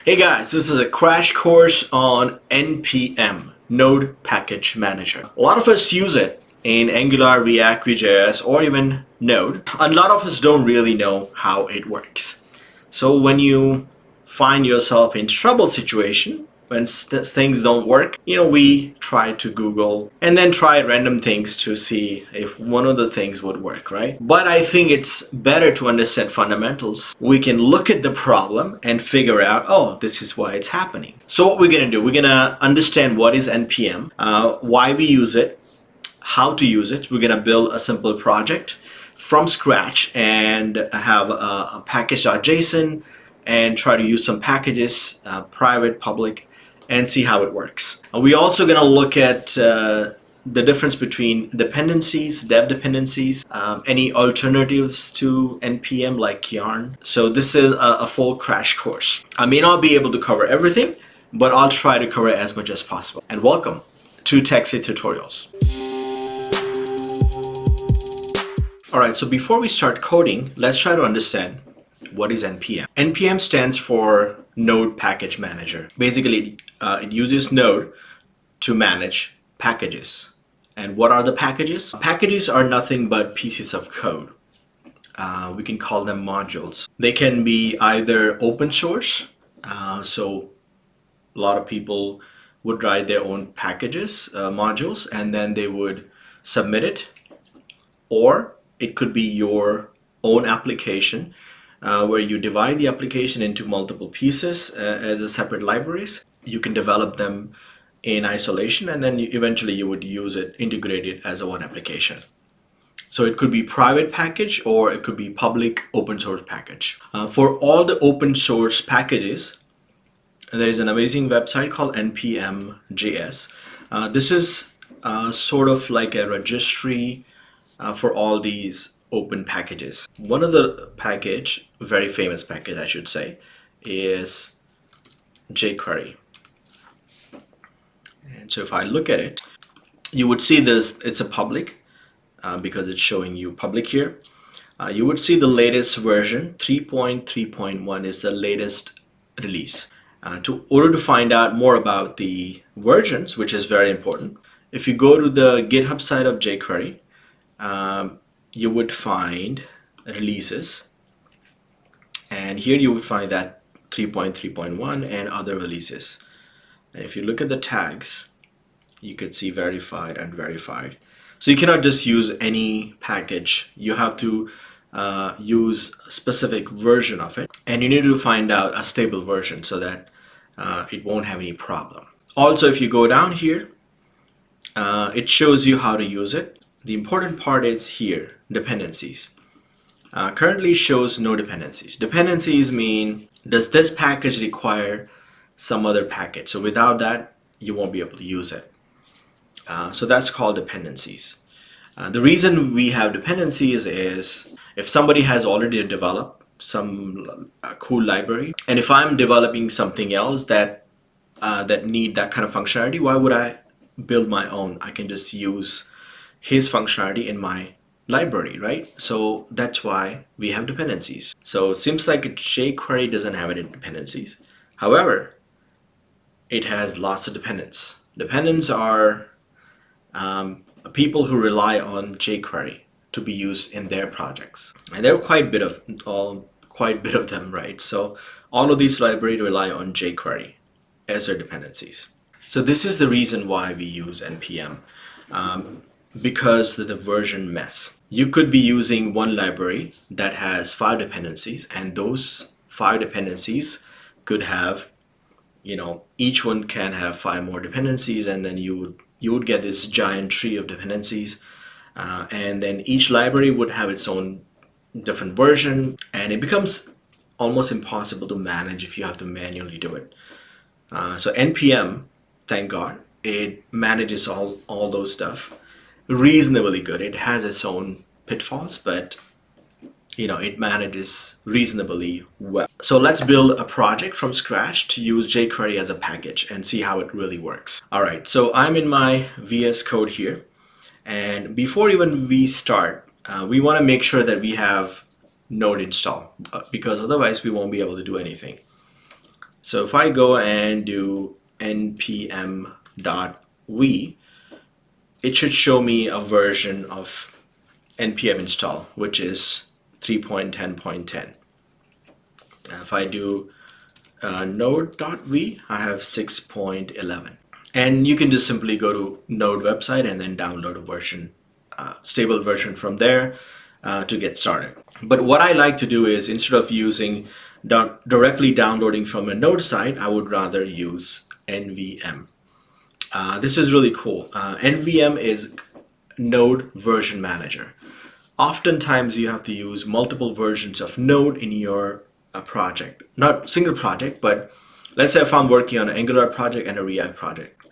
Hey guys, this is a crash course on NPM, Node Package Manager. A lot of us use it in Angular, React, Vue.js, or even Node. A lot of us don't really know how it works. So when you find yourself in trouble situation, when things don't work, we try to Google and then try random things to see if one of the things would work, right? But I think it's better to understand fundamentals. We can look at the problem and figure out, oh, this is why it's happening. So what we're gonna do, we're gonna understand what is NPM, why we use it, how to use it. We're gonna build a simple project from scratch and have a package.json and try to use some packages, private, public, and see how it works. We're also going to look at the difference between dependencies, dev dependencies, any alternatives to NPM like Yarn. So this is a full crash course. I may not be able to cover everything, but I'll try to cover as much as possible. And welcome to techsith tutorials. All right, so before we start coding, let's try to understand what is NPM. NPM stands for Node Package Manager. Basically, it uses Node to manage packages. And what are the packages? Packages are nothing but pieces of code. We can call them modules. They can be either open source, so a lot of people would write their own packages, modules, and then they would submit it, or it could be your own application where you divide the application into multiple pieces as a separate libraries. You can develop them in isolation, and then eventually you would use it, integrate it as a one application. So it could be private package or it could be public open source package. For all the open source packages, there is an amazing website called NPM JS. This is sort of like a registry for all these open packages. One of the package, very famous package I should say, is jQuery. And so if I look at it, you would see this, it's a public because it's showing you public here. You would see the latest version, 3.3.1 is the latest release. In order to find out more about the versions, which is very important, if you go to the GitHub side of jQuery, you would find releases, and here you would find that 3.3.1 and other releases. And if you look at the tags, you could see verified and verified. So you cannot just use any package. You have to use a specific version of it, and you need to find out a stable version so that it won't have any problem. Also, if you go down here, it shows you how to use it. The important part is here, dependencies. Currently shows no dependencies. Dependencies mean, does this package require some other package? So without that, you won't be able to use it. So that's called dependencies. The reason we have dependencies is if somebody has already developed some cool library, and if I'm developing something else that need that kind of functionality, why would I build my own? I can just use his functionality in my library, right? So that's why we have dependencies. So it seems like jQuery doesn't have any dependencies. However, it has lots of dependents. Dependents are people who rely on jQuery to be used in their projects, and there are quite a bit of them, right? So all of these libraries rely on jQuery as their dependencies. So this is the reason why we use NPM. Because of the version mess. You could be using one library that has 5 dependencies, and those 5 dependencies could have, each one can have 5 more dependencies, and then you would get this giant tree of dependencies, and then each library would have its own different version, and it becomes almost impossible to manage if you have to manually do it. So NPM, thank God, it manages all those stuff reasonably good. It has its own pitfalls, but it manages reasonably well. So let's build a project from scratch to use jQuery as a package and see how it really works. All right, so I'm in my VS Code here, and before even we start, we want to make sure that we have Node installed because otherwise we won't be able to do anything. So if I go and do npm.v, it should show me a version of npm install, which is 3.10.10. If I do node.v, I have 6.11. And you can just simply go to Node website and then download a version, stable version from there to get started. But what I like to do is, instead of using directly downloading from a Node site, I would rather use NVM. This is really cool. NVM is Node Version Manager. Oftentimes you have to use multiple versions of Node in your project. Not single project, but let's say if I'm working on an Angular project and a React project.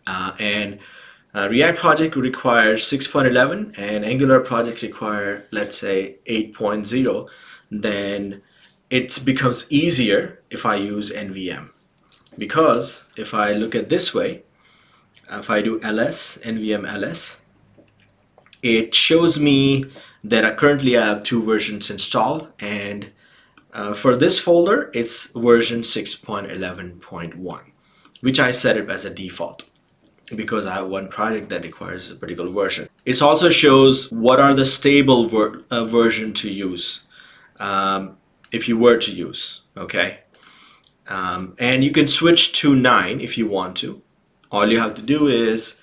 React project requires 6.11 and Angular project require, let's say, 8.0, then it becomes easier if I use NVM. Because if I look at this way, if I do ls, nvm ls, it shows me that currently I have two versions installed, and for this folder, it's version 6.11.1, which I set it as a default because I have one project that requires a particular version. It also shows what are the stable version to use if you were to use, okay? And you can switch to 9 if you want to. All you have to do is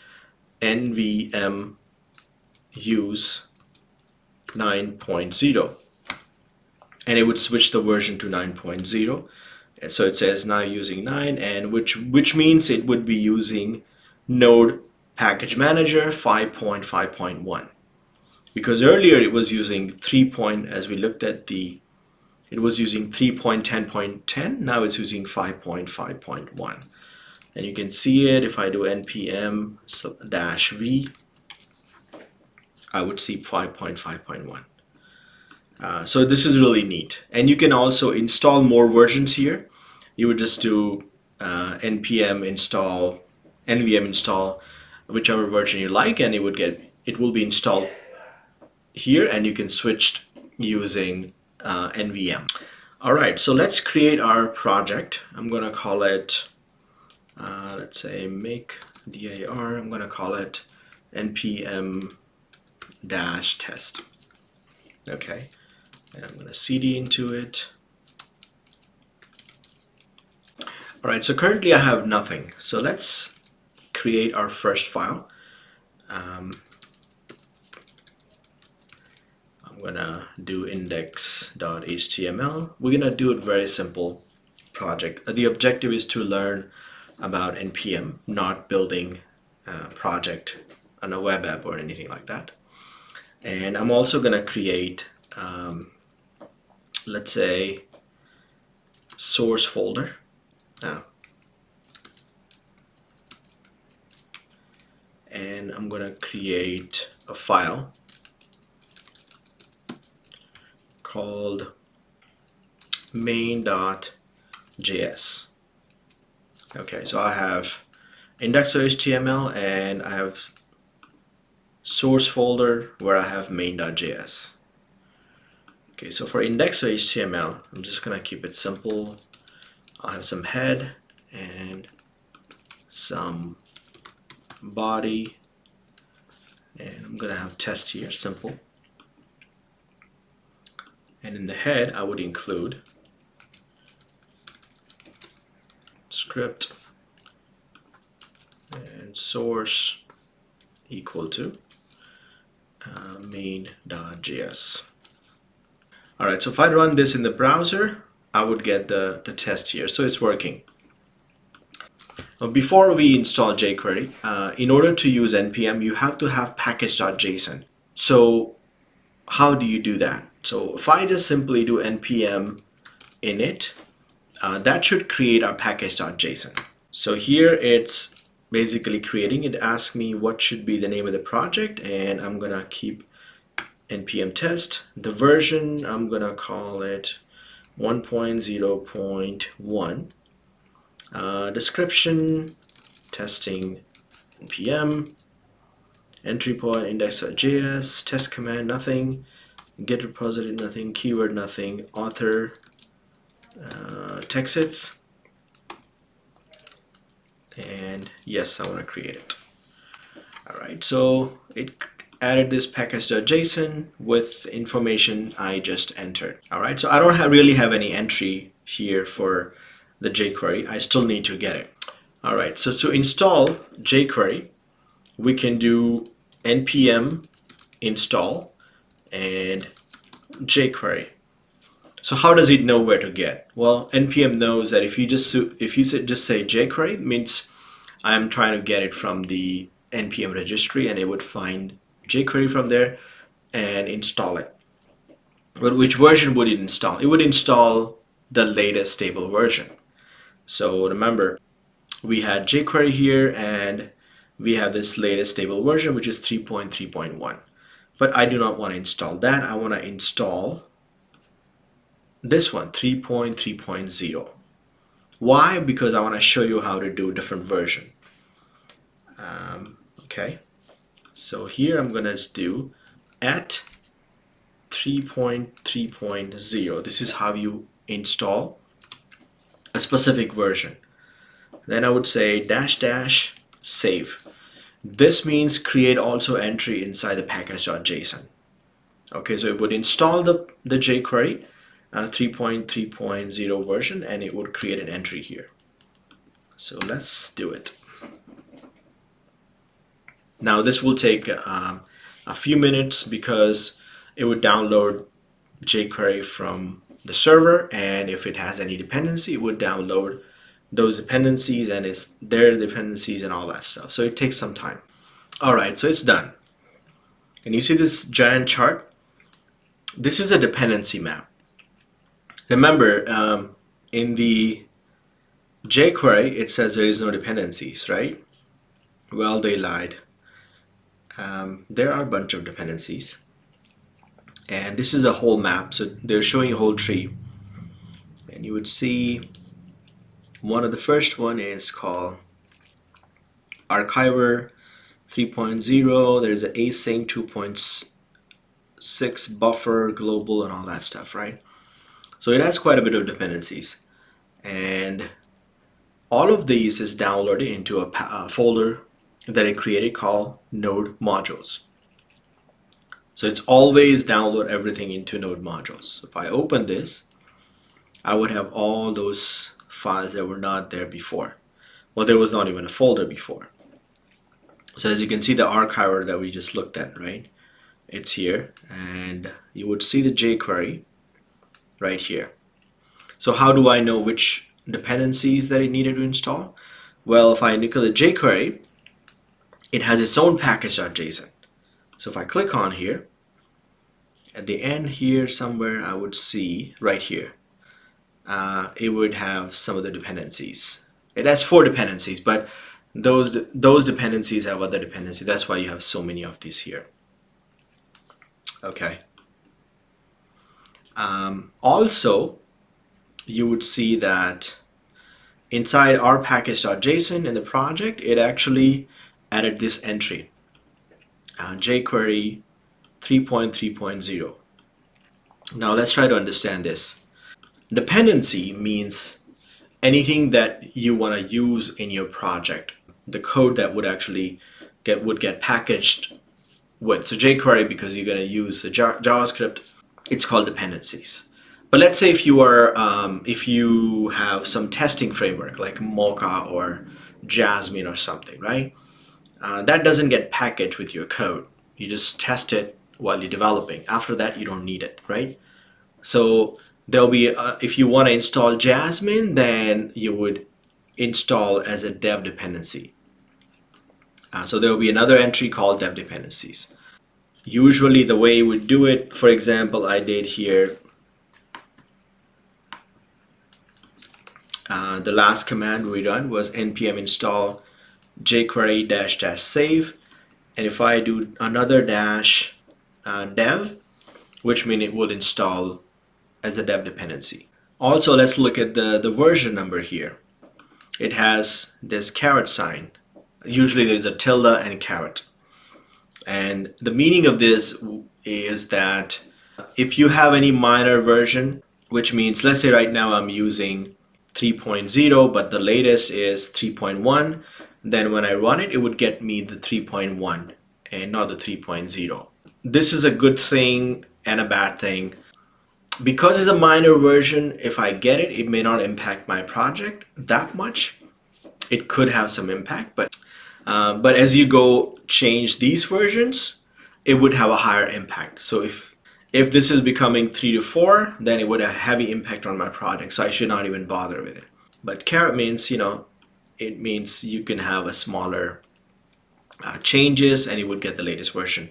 nvm use 9.0 and it would switch the version to 9.0. And so it says now using 9, and which means it would be using Node Package Manager 5.5.1, because earlier it was using as we looked at it was using 3.10.10. Now it's using 5.5.1, and you can see it if I do npm-v, I would see 5.5.1. So this is really neat, and you can also install more versions here. You would just do npm install, nvm install, whichever version you like, and it will be installed here, and you can switch using nvm. All right, so let's create our project. I'm gonna call it, let's say make dir. I'm gonna call it npm-test. Okay, and I'm gonna cd into it. All right, so currently I have nothing. So let's create our first file. I'm gonna do index.html. We're gonna do it very simple project. The objective is to learn about NPM, not building a project on a web app or anything like that. And I'm also gonna create, let's say, source folder. And I'm gonna create a file called main.js. Okay, so I have index.html and I have source folder where I have main.js. Okay, so for index.html, I'm just gonna keep it simple. I'll have some head and some body, and I'm gonna have test here, simple. And in the head, I would include script and source equal to main.js. All right, so if I run this in the browser, I would get the test here. So it's working. Before we install jQuery, in order to use NPM, you have to have package.json. So how do you do that? So if I just simply do npm init, that should create our package.json. So here it's basically creating. It asks me what should be the name of the project, and I'm gonna keep npm test. The version, I'm gonna call it 1.0.1. Description, testing npm, entry point index.js, test command, nothing, get repository, nothing, keyword, nothing, author, techsith, and yes, I want to create it. All right, so it added this package.json with information I just entered. All right, so I don't really have any entry here for the jQuery. I still need to get it. All right, so to install jQuery, we can do npm install and jQuery. So how does it know where to get? Well, npm knows that if you just say jQuery, it means I'm trying to get it from the npm registry, and it would find jQuery from there and install it. But which version would it install? It would install the latest stable version. So remember, we had jQuery here, and we have this latest stable version, which is 3.3.1. But I do not want to install that. I want to install this one, 3.3.0. Why? Because I want to show you how to do a different version. Okay, so here I'm going to do at 3.3.0. This is how you install a specific version. Then I would say -- save. This means create also entry inside the package.json. Okay, so it would install the jQuery 3.3.0 version, and it would create an entry here. So let's do it. Now this will take a few minutes because it would download jQuery from the server, and if it has any dependency, it would download those dependencies and it's their dependencies and all that stuff. So it takes some time. All right, so it's done. Can you see this giant chart? This is a dependency map. Remember, in the jQuery, it says there is no dependencies, right? Well, they lied. There are a bunch of dependencies. And this is a whole map, so they're showing a whole tree. And you would see one of the first one is called Archiver 3.0. There's an async 2.6 buffer, global, and all that stuff, right? So it has quite a bit of dependencies. And all of these is downloaded into a folder that it created called node modules. So it's always download everything into node modules. So if I open this, I would have all those files that were not there before. Well, there was not even a folder before. So as you can see, the archiver that we just looked at, right? It's here, and you would see the jQuery right here. So how do I know which dependencies that it needed to install? Well, if I look at the jQuery, it has its own package.json. So if I click on here, at the end here somewhere, I would see right here, it would have some of the dependencies. It has 4 dependencies, but those dependencies have other dependencies. That's why you have so many of these here. Okay. Also, you would see that inside our package.json in the project, it actually added this entry, jQuery 3.3.0. Now let's try to understand this. Dependency means anything that you want to use in your project, the code that would actually get packaged with. So jQuery, because you're going to use the JavaScript, it's called dependencies. But let's say if you have some testing framework like Mocha or Jasmine or something, right? That doesn't get packaged with your code. You just test it while you're developing. After that, you don't need it, right? So there'll be, if you want to install Jasmine, then you would install as a dev dependency. So there will be another entry called dev dependencies. Usually the way you would do it, for example, I did here, the last command we run was npm install jQuery -- save. And if I do another dash dev, which means it will install as a dev dependency. Also, let's look at the version number here. It has this caret sign. Usually there's a tilde and caret. And the meaning of this is that if you have any minor version, which means, let's say right now I'm using 3.0, but the latest is 3.1, then when I run it, it would get me the 3.1 and not the 3.0. This is a good thing and a bad thing. Because it's a minor version, if I get it, it may not impact my project that much. It could have some impact, but as you go change these versions, it would have a higher impact. So if this is becoming 3 to 4, then it would have a heavy impact on my project. So I should not even bother with it. But caret means, it means you can have a smaller changes and you would get the latest version.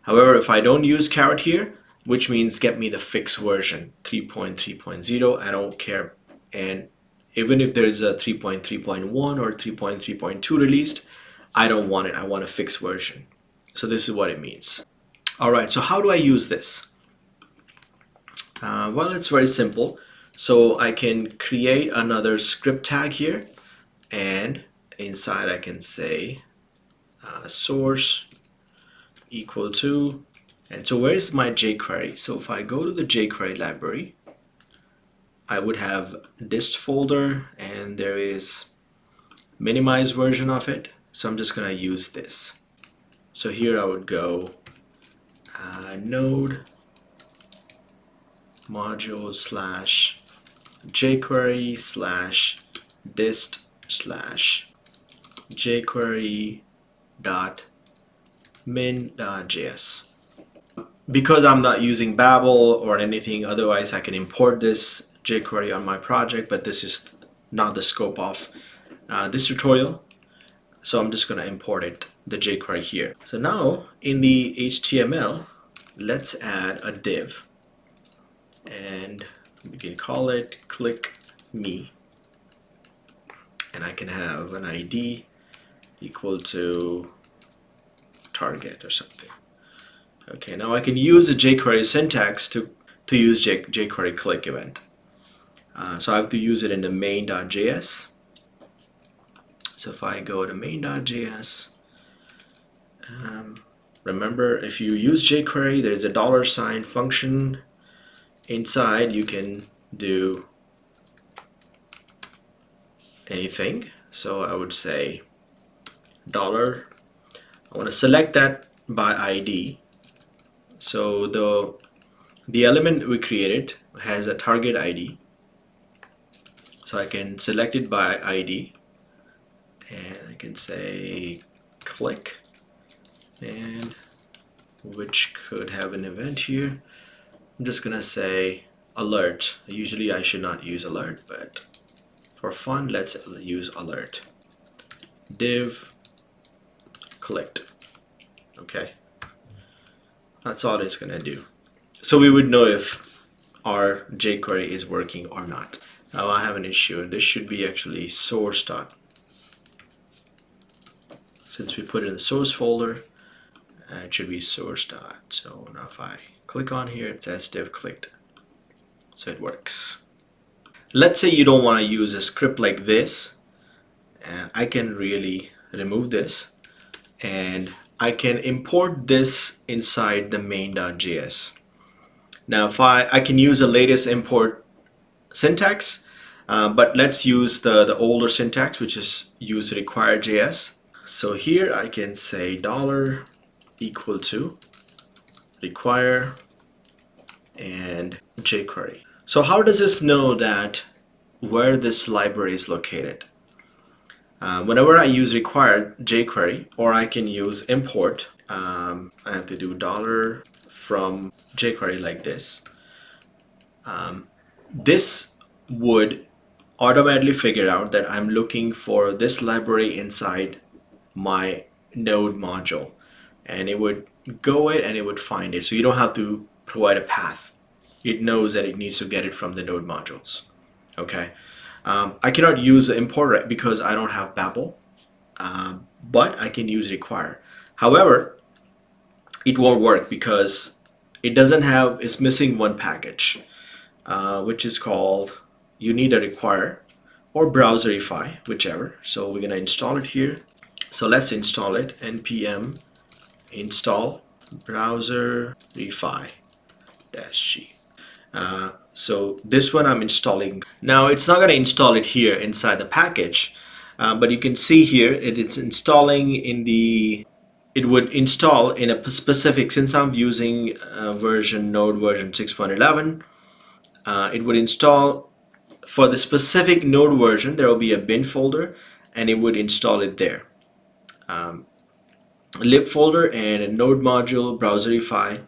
However, if I don't use caret here, which means get me the fixed version, 3.3.0, I don't care. And even if there's a 3.3.1 or 3.3.2 released, I don't want it. I want a fixed version. So this is what it means. All right, so how do I use this? Well, it's very simple. So I can create another script tag here, and inside I can say source equal to, and so where is my jQuery? So if I go to the jQuery library, I would have dist folder, and there is minimized version of it. So I'm just gonna use this. So here I would go node module slash jQuery slash dist slash jQuery dot min.js. Because I'm not using Babel or anything, otherwise I can import this jQuery on my project, but this is not the scope of this tutorial. So I'm just going to import it, the jQuery here. So now in the HTML, let's add a div, and we can call it click me, and I can have an ID equal to target or something. Okay, now I can use the jQuery syntax to use jQuery click event. So I have to use it in the main.js. So if I go to main.js, remember, if you use jQuery, there's a $sign function inside. You can do anything. So I would say $. I want to select that by ID. So the element we created has a target ID. So I can select it by ID, and I can say click, and which could have an event here. I'm just gonna say alert. Usually I should not use alert, but for fun, let's use alert. Div clicked. Okay, that's all it's gonna do. So we would know if our jQuery is working or not. Now I have an issue. This should be actually source dot. Since we put it in the source folder, it should be source dot. So now if I click on here, it says div clicked. So it works. Let's say you don't want to use a script like this. I can really remove this, and I can import this inside the main.js. Now if I can use the latest import syntax, but let's use the older syntax, which is use require.js. So here I can say $ equal to require and jQuery. So how does this know that where this library is located? Whenever I use require jQuery, or I can use import, I have to do $ from jQuery like this. This would automatically figure out that I'm looking for this library inside my node module, and it would go it and it would find it. So you don't have to provide a path. It knows that it needs to get it from the node modules. Okay. I cannot use the import because I don't have Babel, but I can use require. However, it won't work because it doesn't have, it's missing one package, which is called, you need a require or browserify, whichever. So we're going to install it here. So let's install it, npm install browserify -g. So this one I'm installing. Now it's not going to install it here inside the package, but you can see here it's installing in the, it would install in a specific, since I'm using Node version 6.11, it would install for the specific Node version. There will be a bin folder and it would install it there. Lib folder and a node module, browserify.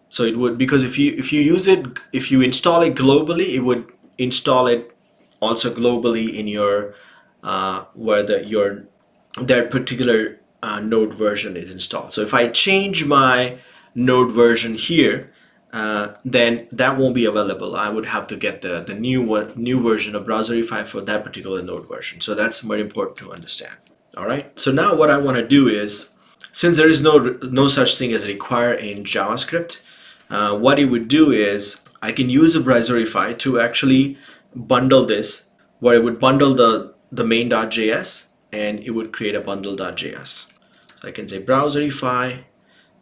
So it would, because if you use it, if you install it globally, it would install it also globally in your where that particular node version is installed. So if I change my node version here, then that won't be available. I would have to get the new version of browserify for that particular node version. So that's very important to understand. All right. So now what I want to do is, since there is no such thing as require in JavaScript, what it would do is I can use a browserify to actually bundle this, where it would bundle the main.js and it would create a bundle.js. So I can say browserify,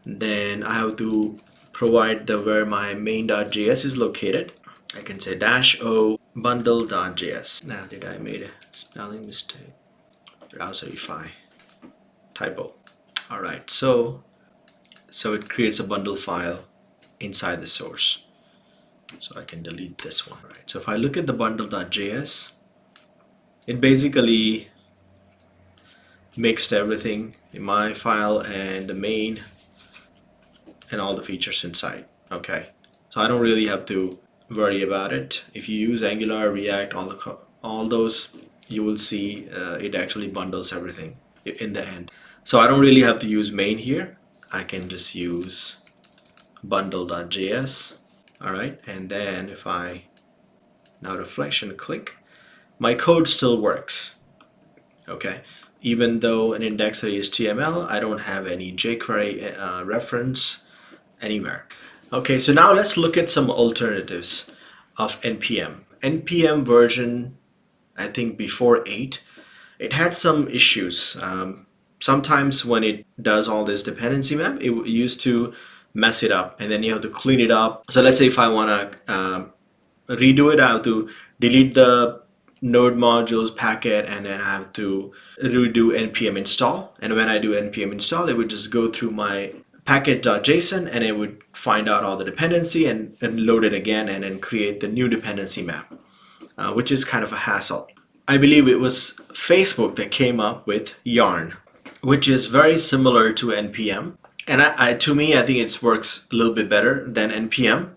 then I have to provide where my main.js is located. I can say -o bundle.js. Now, did I made a spelling mistake? Browserify typo. All right, so it creates a bundle file inside the source. So I can delete this one. Right. So if I look at the bundle.js, it basically mixed everything in my file and the main and all the features inside. Okay, so I don't really have to worry about it. If you use Angular, React, all those, you will see it actually bundles everything in the end. So I don't really have to use main here. I can just use bundle.js. All right, and then if I now reflection click, my code still works. Okay, even though an index.html, I don't have any jQuery reference anywhere. Okay, so now let's look at some alternatives of NPM. NPM version, I think before 8, it had some issues. Sometimes when it does all this dependency map, it used to mess it up, and then you have to clean it up. So let's say if I want to redo it, I have to delete the node modules packet, and then I have to redo npm install. And when I do npm install, it would just go through my package.json and it would find out all the dependency and load it again and then create the new dependency map, which is kind of a hassle. I believe it was Facebook that came up with Yarn, which is very similar to NPM. And to me, I think it works a little bit better than NPM.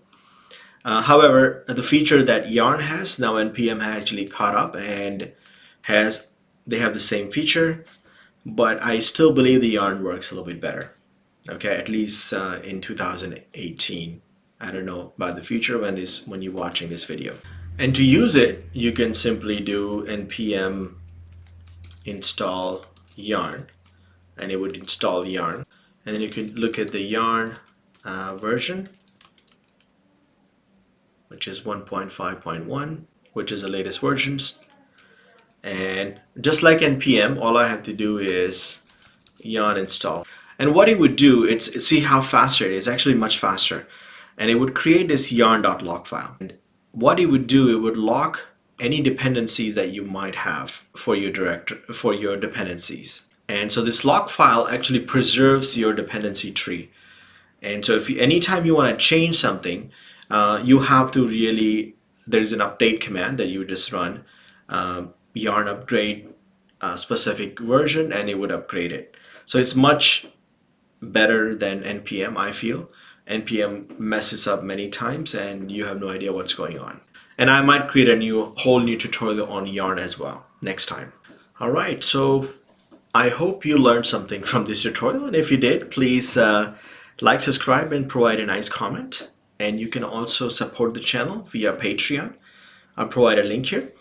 However, the feature that Yarn has, now NPM has actually caught up and they have the same feature, but I still believe the Yarn works a little bit better. Okay, at least in 2018. I don't know about the future when you're watching this video. And to use it, you can simply do npm install yarn, and it would install Yarn. And then you can look at the Yarn version, which is 1.5.1, which is the latest versions. And just like NPM, all I have to do is Yarn install. And what it would do, see how faster it is, actually much faster. And it would create this yarn.log file. And what it would do, it would lock any dependencies that you might have for your dependencies. And so this log file actually preserves your dependency tree. And so anytime you want to change something, you have to there's an update command that you just run, yarn upgrade specific version, and it would upgrade it. So it's much better than NPM, I feel. NPM messes up many times and you have no idea what's going on. And I might create a whole new tutorial on Yarn as well next time. All right, so I hope you learned something from this tutorial, and if you did, please like, subscribe, and provide a nice comment. And you can also support the channel via Patreon. I'll provide a link here.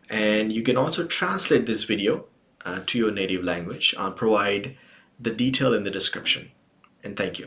And you can also translate this video to your native language. I'll provide the detail in the description. And thank you.